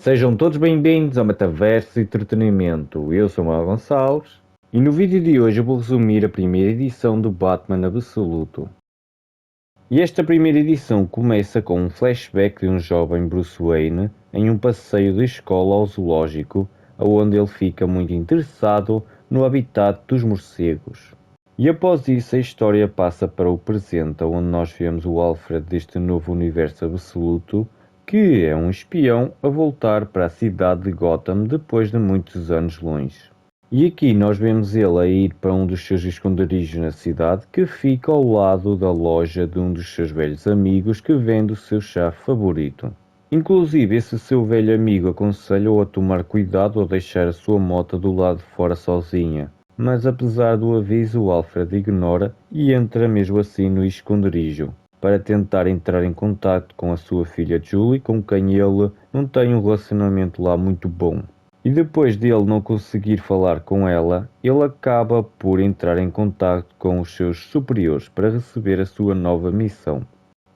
Sejam todos bem-vindos ao Metaverso Entretenimento. Eu sou o Manuel Gonçalves e no vídeo de hoje eu vou resumir a primeira edição do Batman Absoluto. E esta primeira edição começa com um flashback de um jovem Bruce Wayne em um passeio de escola ao zoológico, onde ele fica muito interessado no habitat dos morcegos. E após isso a história passa para o presente, onde nós vemos o Alfred deste novo universo absoluto, que é um espião a voltar para a cidade de Gotham depois de muitos anos longe. E aqui nós vemos ele a ir para um dos seus esconderijos na cidade, que fica ao lado da loja de um dos seus velhos amigos que vende o seu chá favorito. Inclusive esse seu velho amigo aconselha-o a tomar cuidado ao deixar a sua moto do lado de fora sozinha. Mas apesar do aviso, o Alfred ignora e entra mesmo assim no esconderijo, para tentar entrar em contato com a sua filha Julie, com quem ele não tem um relacionamento lá muito bom. E depois de ele não conseguir falar com ela, ele acaba por entrar em contato com os seus superiores para receber a sua nova missão.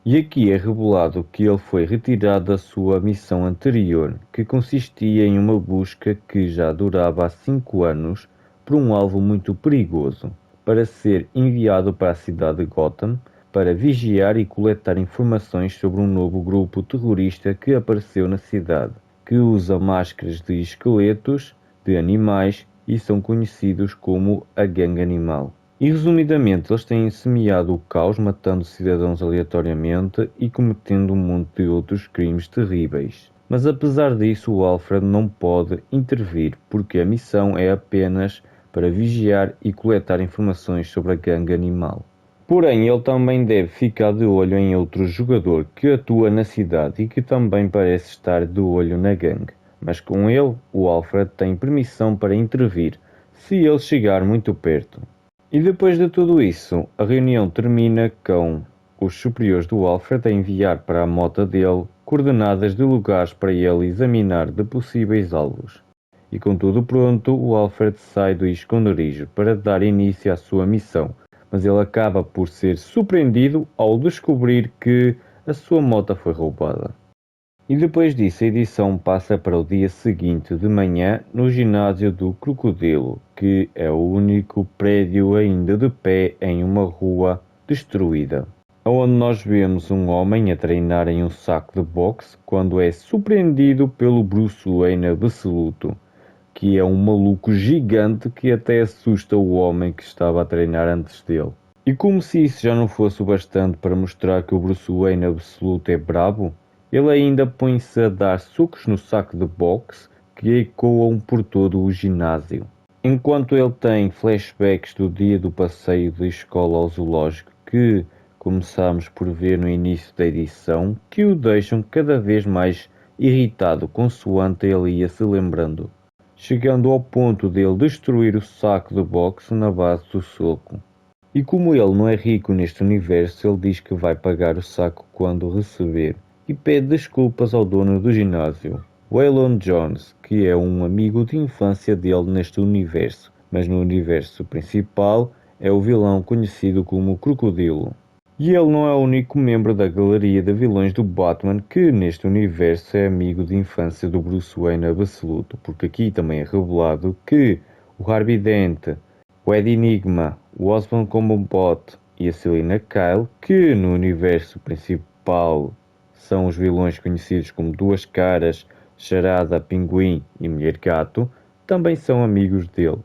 E aqui é revelado que ele foi retirado da sua missão anterior, que consistia em uma busca que já durava há 5 anos por um alvo muito perigoso, para ser enviado para a cidade de Gotham para vigiar e coletar informações sobre um novo grupo terrorista que apareceu na cidade, que usa máscaras de esqueletos de animais e são conhecidos como a Gangue Animal. E resumidamente, eles têm semeado o caos, matando cidadãos aleatoriamente e cometendo um monte de outros crimes terríveis. Mas apesar disso, o Alfred não pode intervir, porque a missão é apenas para vigiar e coletar informações sobre a Gangue Animal. Porém, ele também deve ficar de olho em outro jogador que atua na cidade e que também parece estar de olho na gangue. Mas com ele, o Alfred tem permissão para intervir, se ele chegar muito perto. E depois de tudo isso, a reunião termina com os superiores do Alfred a enviar para a moto dele coordenadas de lugares para ele examinar de possíveis alvos. E com tudo pronto, o Alfred sai do esconderijo para dar início à sua missão, mas ele acaba por ser surpreendido ao descobrir que a sua moto foi roubada. E depois disso a edição passa para o dia seguinte de manhã no ginásio do Crocodilo, que é o único prédio ainda de pé em uma rua destruída, onde nós vemos um homem a treinar em um saco de boxe quando é surpreendido pelo Bruce Wayne absoluto, que é um maluco gigante que até assusta o homem que estava a treinar antes dele. E como se isso já não fosse o bastante para mostrar que o Bruce Wayne absoluto é brabo, ele ainda põe-se a dar socos no saco de boxe que ecoam por todo o ginásio. Enquanto ele tem flashbacks do dia do passeio de escola ao zoológico que começamos por ver no início da edição, que o deixam cada vez mais irritado consoante ele ia se lembrando, chegando ao ponto de ele destruir o saco de boxe na base do soco. E como ele não é rico neste universo, ele diz que vai pagar o saco quando receber, e pede desculpas ao dono do ginásio, Waylon Jones, que é um amigo de infância dele neste universo, mas no universo principal é o vilão conhecido como Crocodilo. E ele não é o único membro da galeria de vilões do Batman que neste universo é amigo de infância do Bruce Wayne absoluto, porque aqui também é revelado que o Harvey Dent, o Ed Enigma, o Osborn Combobot e a Selina Kyle, que no universo principal são os vilões conhecidos como Duas Caras, Charada, Pinguim e Mulher Gato, também são amigos dele.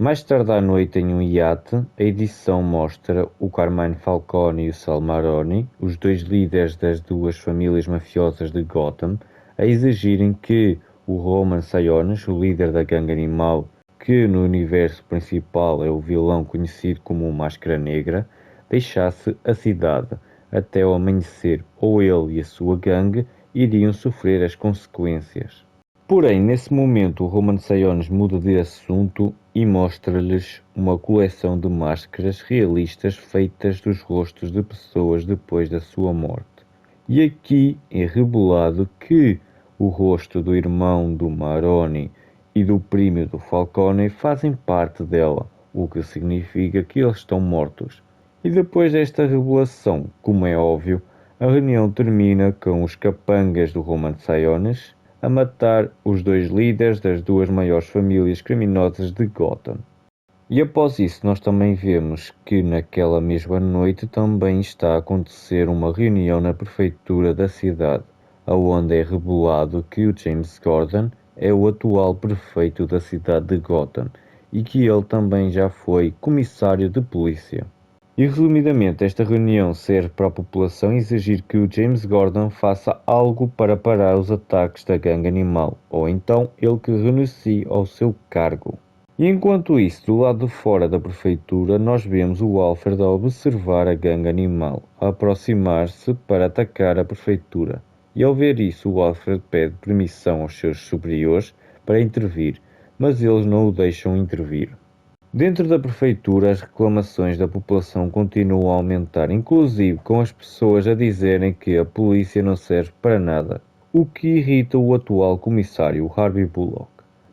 Mais tarde à noite, em um iate, a edição mostra o Carmine Falcone e o Sal Maroni, os dois líderes das duas famílias mafiosas de Gotham, a exigirem que o Roman Sionis, o líder da gangue animal, que no universo principal é o vilão conhecido como o Máscara Negra, deixasse a cidade até o amanhecer, ou ele e a sua gangue iriam sofrer as consequências. Porém, nesse momento, o Roman Sionis muda de assunto e mostra-lhes uma coleção de máscaras realistas feitas dos rostos de pessoas depois da sua morte. E aqui é revelado que o rosto do irmão do Maroni e do primo do Falcone fazem parte dela, o que significa que eles estão mortos. E depois desta revelação, como é óbvio, a reunião termina com os capangas do Roman Sionis a matar os dois líderes das duas maiores famílias criminosas de Gotham. E após isso nós também vemos que naquela mesma noite também está a acontecer uma reunião na prefeitura da cidade, onde é revelado que o James Gordon é o atual prefeito da cidade de Gotham e que ele também já foi comissário de polícia. E resumidamente, esta reunião serve para a população exigir que o James Gordon faça algo para parar os ataques da gangue animal, ou então ele que renuncie ao seu cargo. E enquanto isso, do lado de fora da prefeitura, nós vemos o Alfred a observar a gangue animal, a aproximar-se para atacar a prefeitura. E ao ver isso, o Alfred pede permissão aos seus superiores para intervir, mas eles não o deixam intervir. Dentro da prefeitura, as reclamações da população continuam a aumentar, inclusive com as pessoas a dizerem que a polícia não serve para nada, o que irrita o atual comissário Harvey Bullock.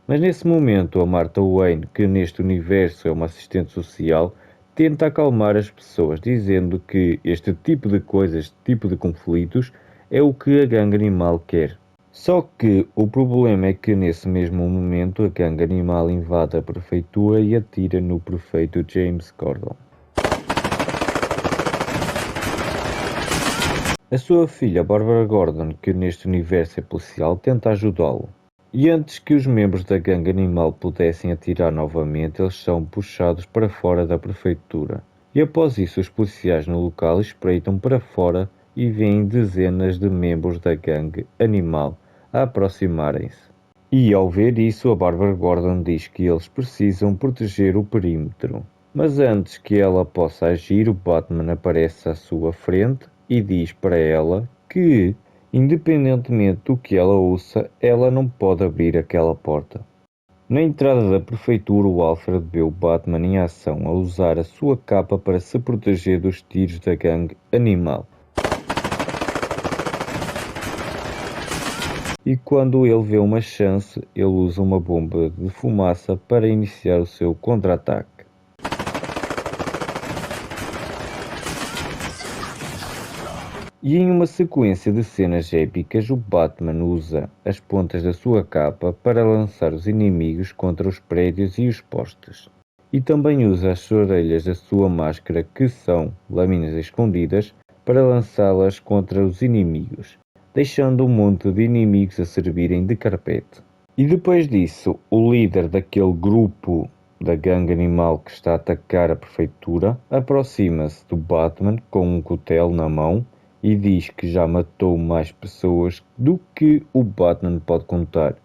Mas nesse momento, a Martha Wayne, que neste universo é uma assistente social, tenta acalmar as pessoas, dizendo que este tipo de coisas, este tipo de conflitos, é o que a gangue animal quer. Só que o problema é que nesse mesmo momento a gangue animal invade a prefeitura e atira no prefeito James Gordon. A sua filha Barbara Gordon, que neste universo é policial, tenta ajudá-lo. E antes que os membros da gangue animal pudessem atirar novamente, eles são puxados para fora da prefeitura. E após isso, os policiais no local espreitam para fora e veem dezenas de membros da gangue animal a aproximarem-se. E ao ver isso, a Barbara Gordon diz que eles precisam proteger o perímetro. Mas antes que ela possa agir, o Batman aparece à sua frente e diz para ela que, independentemente do que ela ouça, ela não pode abrir aquela porta. Na entrada da prefeitura, o Alfred vê o Batman em ação a usar a sua capa para se proteger dos tiros da gangue animal. E quando ele vê uma chance, ele usa uma bomba de fumaça para iniciar o seu contra-ataque. E em uma sequência de cenas épicas, o Batman usa as pontas da sua capa para lançar os inimigos contra os prédios e os postes. E também usa as orelhas da sua máscara, que são lâminas escondidas, para lançá-las contra os inimigos, deixando um monte de inimigos a servirem de carpete. E depois disso, o líder daquele grupo da gangue animal que está a atacar a prefeitura aproxima-se do Batman com um cutelo na mão e diz que já matou mais pessoas do que o Batman pode contar,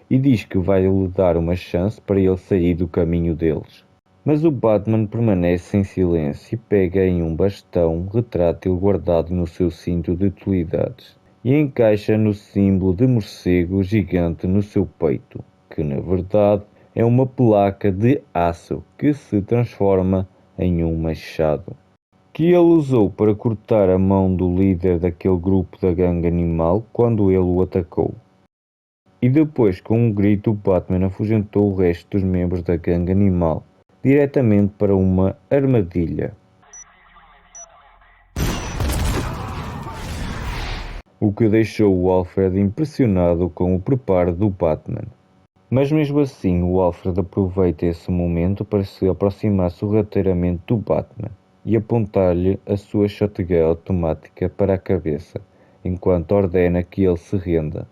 e diz que vai lhe dar uma chance para ele sair do caminho deles. Mas o Batman permanece em silêncio e pega em um bastão retrátil guardado no seu cinto de utilidades e encaixa no símbolo de morcego gigante no seu peito, que na verdade é uma placa de aço que se transforma em um machado, que ele usou para cortar a mão do líder daquele grupo da gangue animal quando ele o atacou. E depois, com um grito, o Batman afugentou o resto dos membros da gangue animal, diretamente para uma armadilha. O que deixou o Alfred impressionado com o preparo do Batman. Mas mesmo assim, o Alfred aproveita esse momento para se aproximar sorrateiramente do Batman e apontar-lhe a sua shotgun automática para a cabeça, enquanto ordena que ele se renda.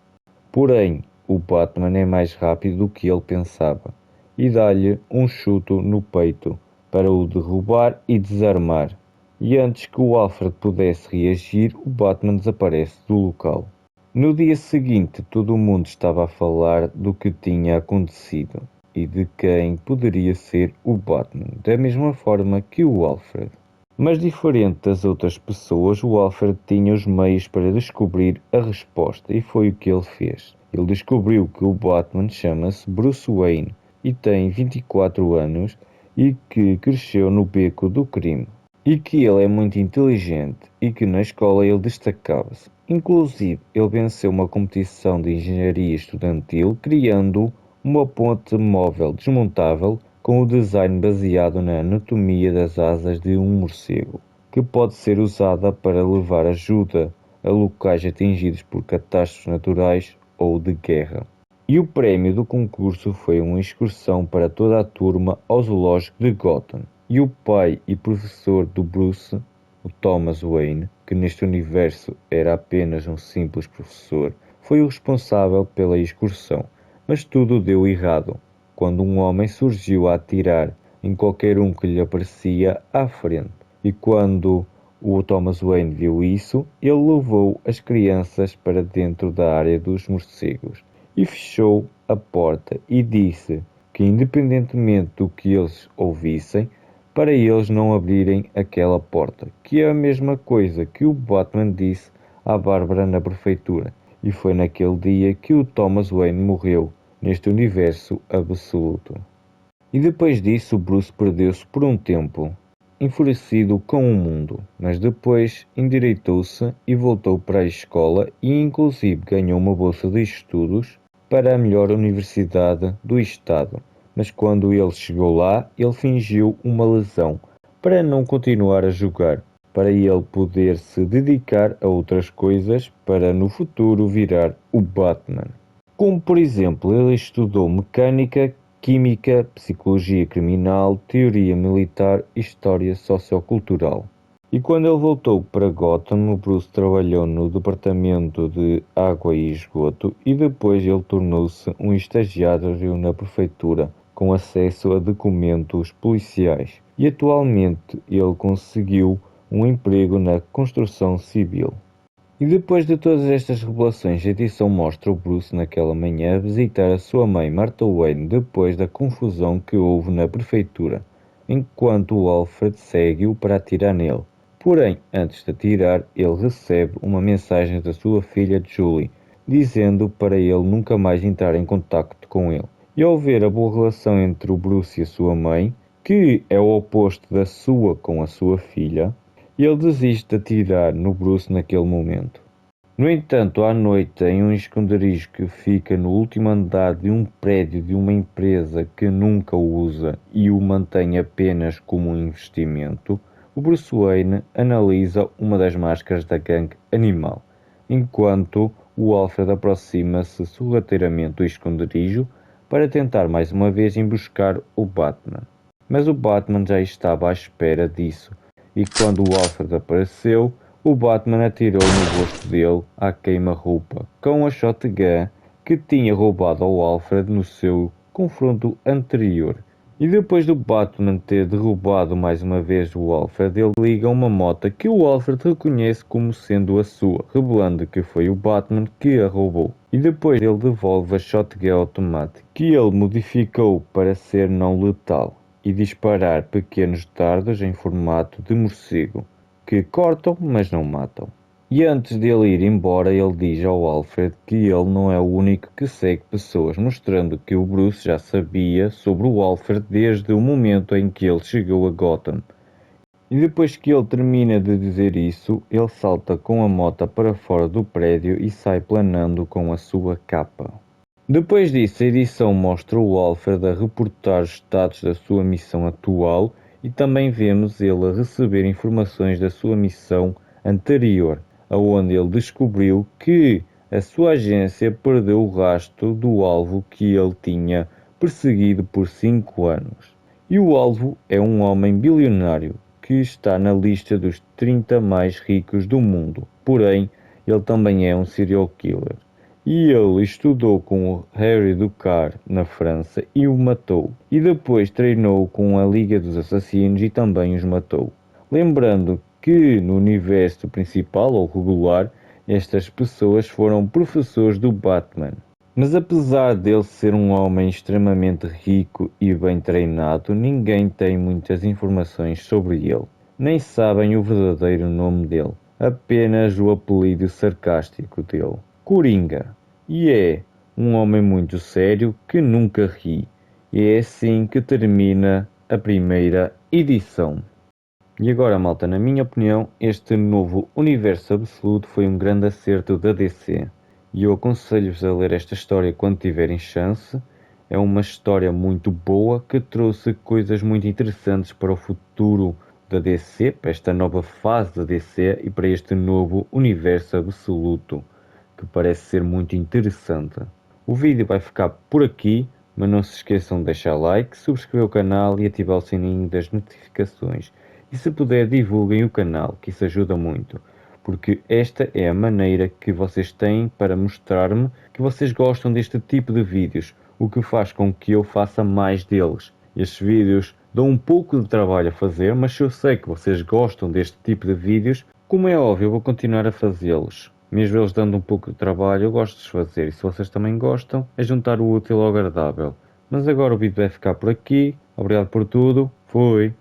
Porém, o Batman é mais rápido do que ele pensava e dá-lhe um chute no peito para o derrubar e desarmar. E antes que o Alfred pudesse reagir, o Batman desaparece do local. No dia seguinte, todo o mundo estava a falar do que tinha acontecido e de quem poderia ser o Batman, da mesma forma que o Alfred. Mas diferente das outras pessoas, o Alfred tinha os meios para descobrir a resposta e foi o que ele fez. Ele descobriu que o Batman chama-se Bruce Wayne e tem 24 anos e que cresceu no beco do crime. E que ele é muito inteligente e que na escola ele destacava-se. Inclusive, ele venceu uma competição de engenharia estudantil criando uma ponte móvel desmontável com o design baseado na anatomia das asas de um morcego, que pode ser usada para levar ajuda a locais atingidos por catástrofes naturais ou de guerra. E o prémio do concurso foi uma excursão para toda a turma ao zoológico de Gotham. E o pai e professor do Bruce, o Thomas Wayne, que neste universo era apenas um simples professor, foi o responsável pela excursão. Mas tudo deu errado, quando um homem surgiu a atirar em qualquer um que lhe aparecia à frente. E quando o Thomas Wayne viu isso, ele levou as crianças para dentro da área dos morcegos e fechou a porta e disse que, independentemente do que eles ouvissem, para eles não abrirem aquela porta, que é a mesma coisa que o Batman disse à Bárbara na prefeitura. E foi naquele dia que o Thomas Wayne morreu, neste universo absoluto. E depois disso Bruce perdeu-se por um tempo, enfurecido com o mundo, mas depois endireitou-se e voltou para a escola e inclusive ganhou uma bolsa de estudos para a melhor universidade do estado. Mas quando ele chegou lá, ele fingiu uma lesão para não continuar a jogar, para ele poder se dedicar a outras coisas para no futuro virar o Batman. Como por exemplo, ele estudou mecânica, química, psicologia criminal, teoria militar e história sociocultural. E quando ele voltou para Gotham, o Bruce trabalhou no departamento de água e esgoto e depois ele tornou-se um estagiário na prefeitura, com acesso a documentos policiais. E atualmente ele conseguiu um emprego na construção civil. E depois de todas estas revelações, a edição mostra o Bruce naquela manhã a visitar a sua mãe Martha Wayne depois da confusão que houve na prefeitura, enquanto o Alfred segue-o para atirar nele. Porém, antes de atirar, ele recebe uma mensagem da sua filha Julie, dizendo para ele nunca mais entrar em contacto com ele. E ao ver a boa relação entre o Bruce e a sua mãe, que é o oposto da sua com a sua filha, ele desiste de atirar no Bruce naquele momento. No entanto, à noite, em um esconderijo que fica no último andar de um prédio de uma empresa que nunca o usa e o mantém apenas como um investimento, o Bruce Wayne analisa uma das máscaras da gangue Animal, enquanto o Alfred aproxima-se sorrateiramente do esconderijo para tentar mais uma vez emboscar o Batman. Mas o Batman já estava à espera disso, e quando o Alfred apareceu, o Batman atirou no rosto dele à queima-roupa com a shotgun que tinha roubado ao Alfred no seu confronto anterior. E depois do Batman ter derrubado mais uma vez o Alfred, ele liga uma moto que o Alfred reconhece como sendo a sua, revelando que foi o Batman que a roubou. E depois ele devolve a shotgun automática, que ele modificou para ser não letal e disparar pequenos dardos em formato de morcego, que cortam, mas não matam. E antes dele ir embora, ele diz ao Alfred que ele não é o único que segue pessoas, mostrando que o Bruce já sabia sobre o Alfred desde o momento em que ele chegou a Gotham. E depois que ele termina de dizer isso, ele salta com a moto para fora do prédio e sai planando com a sua capa. Depois disso, a edição mostra o Alfred a reportar os status da sua missão atual e também vemos ele a receber informações da sua missão anterior, aonde ele descobriu que a sua agência perdeu o rastro do alvo que ele tinha perseguido por 5 anos. E o alvo é um homem bilionário que está na lista dos 30 mais ricos do mundo, porém ele também é um serial killer. E ele estudou com o Harry Ducar na França e o matou. E depois treinou com a Liga dos Assassinos e também os matou. Lembrando que no universo principal ou regular, estas pessoas foram professores do Batman. Mas apesar dele ser um homem extremamente rico e bem treinado, ninguém tem muitas informações sobre ele. Nem sabem o verdadeiro nome dele, apenas o apelido sarcástico dele. Coringa. E é um homem muito sério que nunca ri. E é assim que termina a primeira edição. E agora, malta, na minha opinião, este novo universo absoluto foi um grande acerto da DC. E eu aconselho-vos a ler esta história quando tiverem chance. É uma história muito boa que trouxe coisas muito interessantes para o futuro da DC, para esta nova fase da DC e para este novo universo absoluto. que parece ser muito interessante. O vídeo vai ficar por aqui, mas não se esqueçam de deixar like, subscrever o canal e ativar o sininho das notificações. E se puder, divulguem o canal, que isso ajuda muito, porque esta é a maneira que vocês têm para mostrar-me que vocês gostam deste tipo de vídeos, o que faz com que eu faça mais deles. Estes vídeos dão um pouco de trabalho a fazer, mas se eu sei que vocês gostam deste tipo de vídeos, como é óbvio, eu vou continuar a fazê-los. Mesmo eles dando um pouco de trabalho, eu gosto de os fazer. E se vocês também gostam, é juntar o útil ao agradável. Mas agora o vídeo vai ficar por aqui. Obrigado por tudo. Fui.